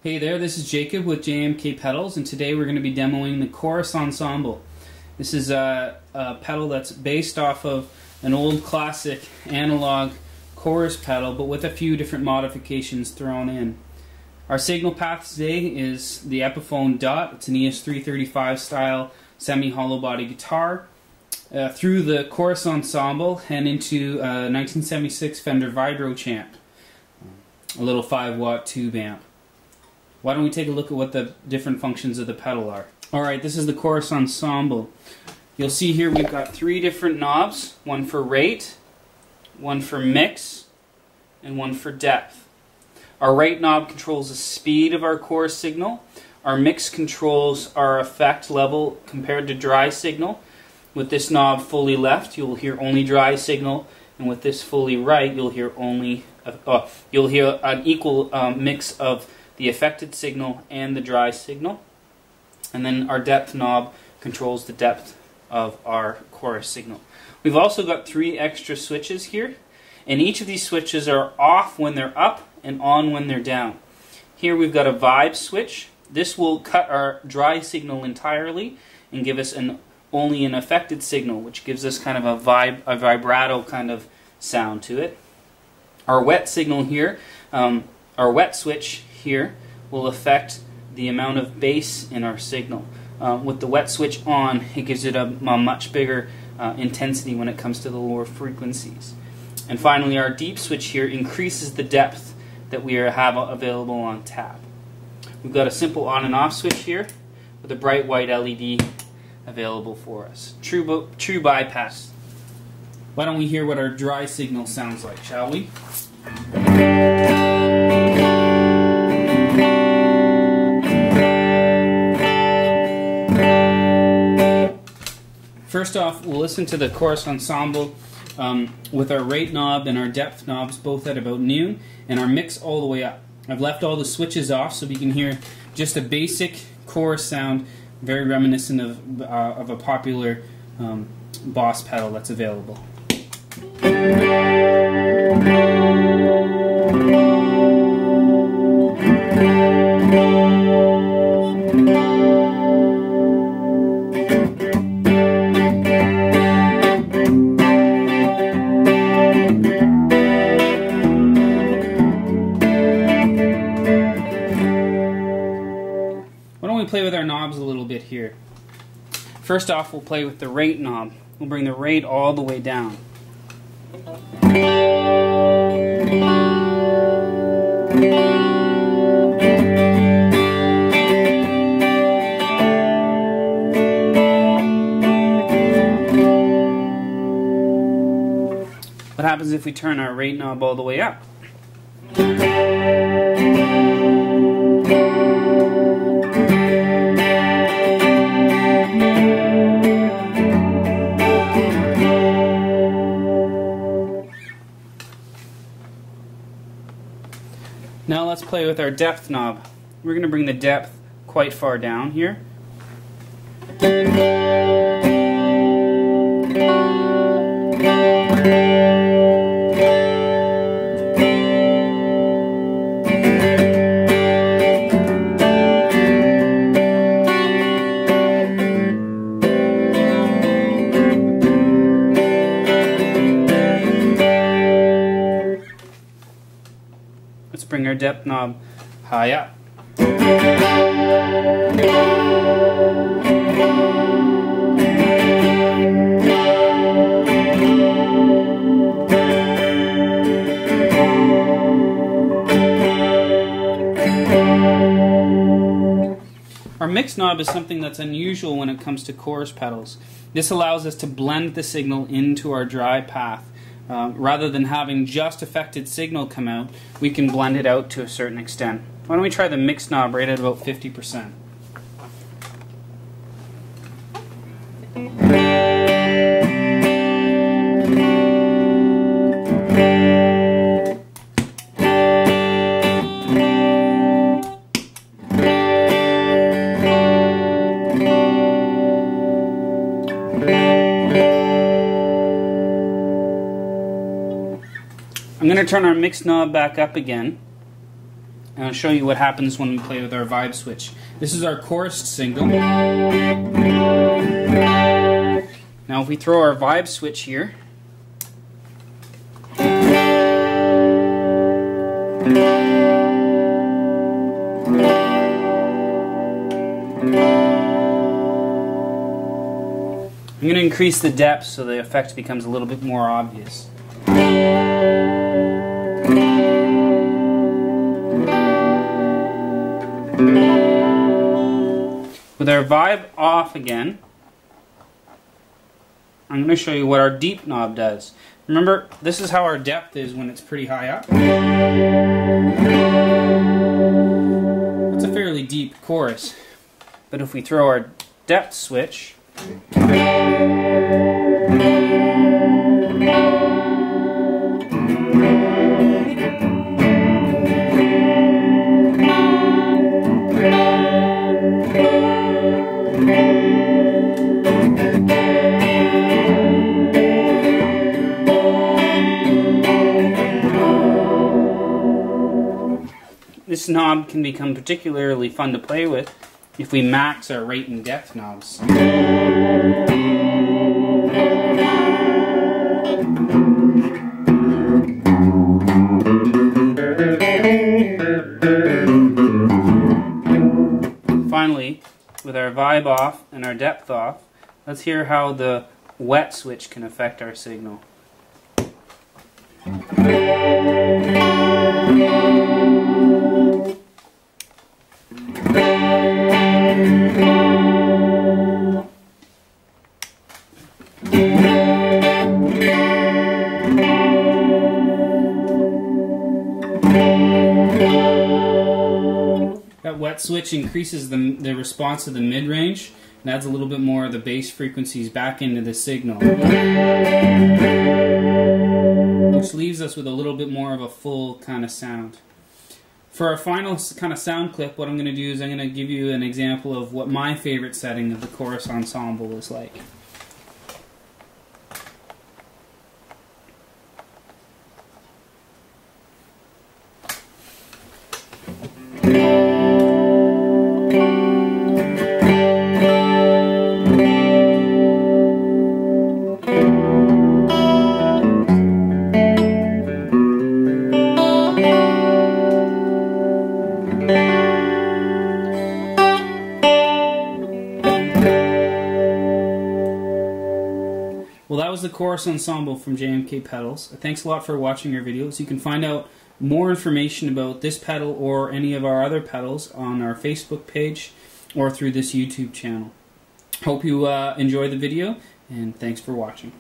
Hey there, this is Jacob with JMK Pedals, and today we're going to be demoing the Chorus Ensemble. This is a pedal that's based off of an old classic analog chorus pedal, but with a few different modifications thrown in. Our signal path today is the Epiphone Dot. It's an ES335 style semi-hollow body guitar through the Chorus Ensemble and into a 1976 Fender Vibro Champ, a little 5-watt tube amp. Why don't we take a look at what the different functions of the pedal are. Alright, this is the Chorus Ensemble. You'll see here we've got 3 different knobs, one for rate, one for mix, and one for depth. Our rate knob controls the speed of our chorus signal. Our mix controls our effect level compared to dry signal. With this knob fully left, you'll hear only dry signal, and with this fully right, you'll hear only you'll hear an equal mix of the affected signal and the dry signal. And then our depth knob controls the depth of our chorus signal. We've also got 3 extra switches here, and each of these switches are off when they're up and on when they're down. Here we've got a vibe switch. This will cut our dry signal entirely and give us only an affected signal, which gives us kind of a vibrato kind of sound to it. Our wet signal here, our wet switch here will affect the amount of bass in our signal. With the wet switch on, it gives it a much bigger intensity when it comes to the lower frequencies. And finally, our deep switch here increases the depth that we have available on tap. We've got a simple on and off switch here with a bright white LED available for us. True bypass. Why don't we hear what our dry signal sounds like, shall we? First off, we'll listen to the Chorus Ensemble with our rate knob and our depth knobs both at about noon, and our mix all the way up. I've left all the switches off so we can hear just a basic chorus sound, very reminiscent of a popular Boss pedal that's available. Why don't we play with our knobs a little bit here? First off, we'll play with the rate knob. We'll bring the rate all the way down. What happens if we turn our rate knob all the way up? Now let's play with our depth knob. We're going to bring the depth quite far down here. Let's bring our depth knob high up. Our mix knob is something that's unusual when it comes to chorus pedals. This allows us to blend the signal into our dry path. Rather than having just affected signal come out, we can blend it out to a certain extent. Why don't we try the mix knob right at about 50%? I'm going to turn our mix knob back up again, and I'll show you what happens when we play with our vibe switch. This is our chorused signal. Now if we throw our vibe switch here, I'm going to increase the depth so the effect becomes a little bit more obvious. With our vibe off again, I'm going to show you what our deep knob does. Remember, this is how our depth is when it's pretty high up. It's a fairly deep chorus. But if we throw our depth switch, this knob can become particularly fun to play with if we max our rate and depth knobs. Finally, with our vibe off and our depth off, let's hear how the wet switch can affect our signal. That wet switch increases the response to the mid-range and adds a little bit more of the bass frequencies back into the signal, which leaves us with a little bit more of a full kind of sound. For our final kind of sound clip, what I'm going to do is I'm going to give you an example of what my favorite setting of the chorus ensemble is like. Well, that was the chorus ensemble from JMK Pedals. Thanks a lot for watching our videos. You can find out more information about this pedal or any of our other pedals on our Facebook page or through this YouTube channel. Hope you enjoy the video, and thanks for watching.